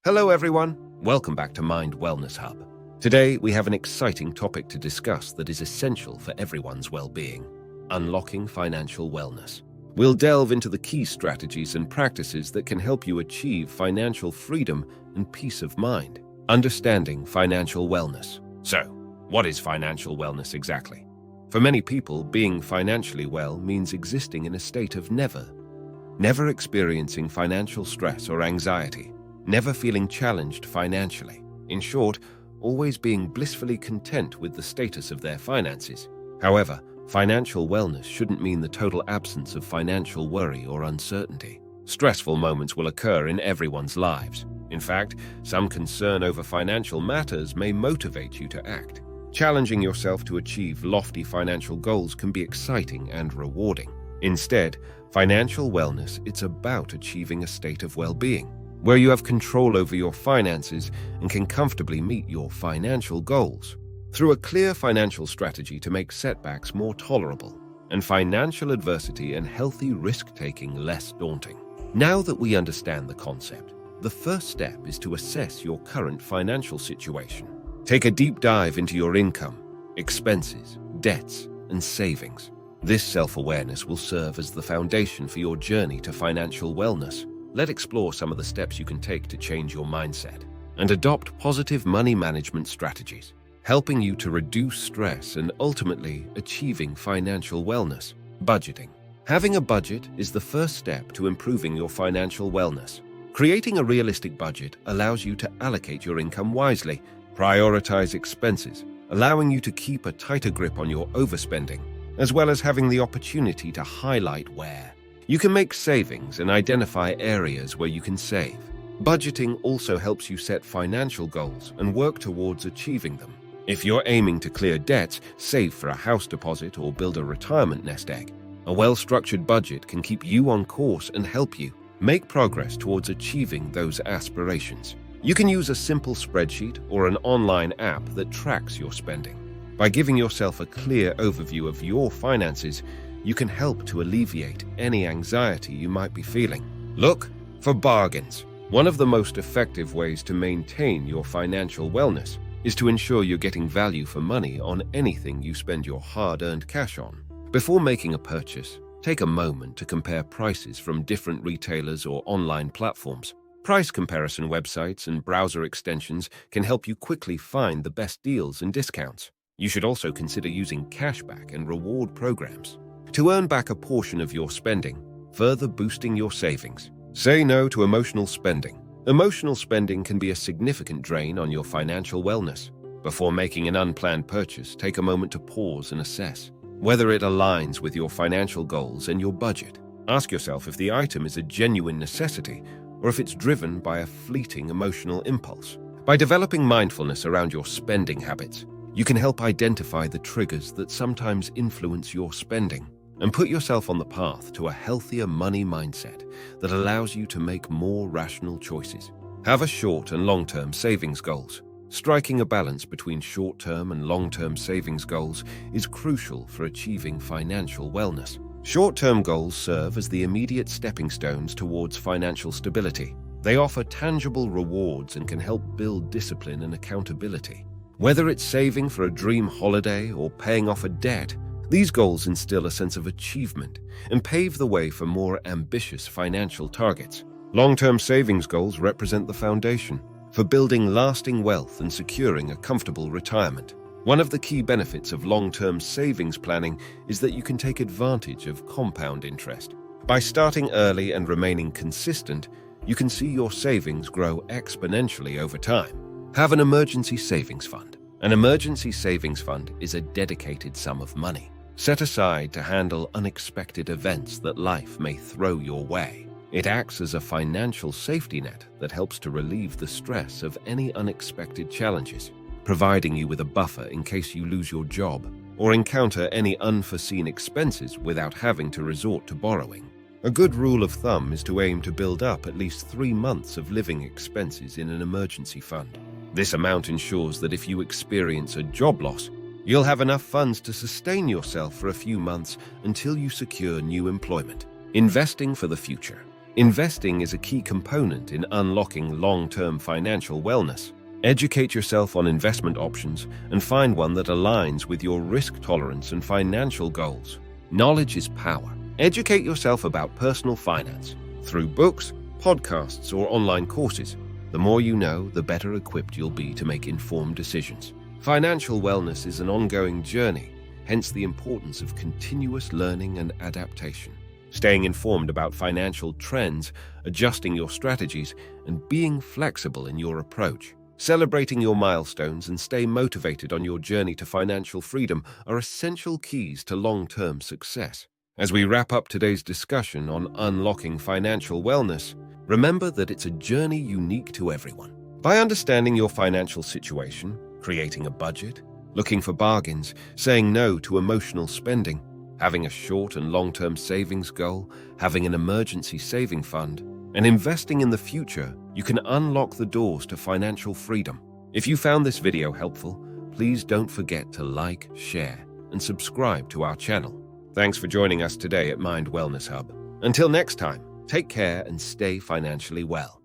Hello everyone, welcome back to Mind Wellness Hub. Today we have an exciting topic to discuss that is essential for everyone's well-being: unlocking financial wellness. We'll delve into the key strategies and practices that can help you achieve financial freedom and peace of mind. Understanding financial wellness. So, what is financial wellness exactly? For many people, being financially well means existing in a state of never experiencing financial stress or anxiety, never feeling challenged financially. In short, always being blissfully content with the status of their finances. However, financial wellness shouldn't mean the total absence of financial worry or uncertainty. Stressful moments will occur in everyone's lives. In fact, some concern over financial matters may motivate you to act. Challenging yourself to achieve lofty financial goals can be exciting and rewarding. Instead, financial wellness, it's about achieving a state of well-being, where you have control over your finances and can comfortably meet your financial goals through a clear financial strategy to make setbacks more tolerable and financial adversity and healthy risk-taking less daunting. Now that we understand the concept, the first step is to assess your current financial situation. Take a deep dive into your income, expenses, debts, and savings. This self-awareness will serve as the foundation for your journey to financial wellness. Let's explore some of the steps you can take to change your mindset and adopt positive money management strategies, helping you to reduce stress and ultimately achieving financial wellness. Budgeting. Having a budget is the first step to improving your financial wellness. Creating a realistic budget allows you to allocate your income wisely, prioritize expenses, allowing you to keep a tighter grip on your overspending, as well as having the opportunity to highlight where you can make savings and identify areas where you can save. Budgeting also helps you set financial goals and work towards achieving them. If you're aiming to clear debts, save for a house deposit, or build a retirement nest egg, a well-structured budget can keep you on course and help you make progress towards achieving those aspirations. You can use a simple spreadsheet or an online app that tracks your spending. By giving yourself a clear overview of your finances, you can help to alleviate any anxiety you might be feeling. Look for bargains. One of the most effective ways to maintain your financial wellness is to ensure you're getting value for money on anything you spend your hard-earned cash on. Before making a purchase, take a moment to compare prices from different retailers or online platforms. Price comparison websites and browser extensions can help you quickly find the best deals and discounts. You should also consider using cashback and reward programs to earn back a portion of your spending, further boosting your savings. Say no to emotional spending. Emotional spending can be a significant drain on your financial wellness. Before making an unplanned purchase, take a moment to pause and assess whether it aligns with your financial goals and your budget. Ask yourself if the item is a genuine necessity or if it's driven by a fleeting emotional impulse. By developing mindfulness around your spending habits, you can help identify the triggers that sometimes influence your spending and put yourself on the path to a healthier money mindset that allows you to make more rational choices. Have a short and long-term savings goals. Striking a balance between short-term and long-term savings goals is crucial for achieving financial wellness. Short-term goals serve as the immediate stepping stones towards financial stability. They offer tangible rewards and can help build discipline and accountability. Whether it's saving for a dream holiday or paying off a debt, these goals instill a sense of achievement and pave the way for more ambitious financial targets. Long-term savings goals represent the foundation for building lasting wealth and securing a comfortable retirement. One of the key benefits of long-term savings planning is that you can take advantage of compound interest. By starting early and remaining consistent, you can see your savings grow exponentially over time. Have an emergency savings fund. An emergency savings fund is a dedicated sum of money set aside to handle unexpected events that life may throw your way. It acts as a financial safety net that helps to relieve the stress of any unexpected challenges, providing you with a buffer in case you lose your job or encounter any unforeseen expenses without having to resort to borrowing. A good rule of thumb is to aim to build up at least 3 months of living expenses in an emergency fund. This amount ensures that if you experience a job loss, you'll have enough funds to sustain yourself for a few months until you secure new employment. Investing for the future. Investing is a key component in unlocking long-term financial wellness. Educate yourself on investment options and find one that aligns with your risk tolerance and financial goals. Knowledge is power. Educate yourself about personal finance through books, podcasts, or online courses. The more you know, the better equipped you'll be to make informed decisions. Financial wellness is an ongoing journey, hence the importance of continuous learning and adaptation. Staying informed about financial trends, adjusting your strategies, and being flexible in your approach. Celebrating your milestones and stay motivated on your journey to financial freedom are essential keys to long-term success. As we wrap up today's discussion on unlocking financial wellness, remember that it's a journey unique to everyone. By understanding your financial situation, creating a budget, looking for bargains, saying no to emotional spending, having a short and long-term savings goal, having an emergency saving fund, and investing in the future, you can unlock the doors to financial freedom. If you found this video helpful, please don't forget to like, share, and subscribe to our channel. Thanks for joining us today at Mind Wellness Hub. Until next time, take care and stay financially well.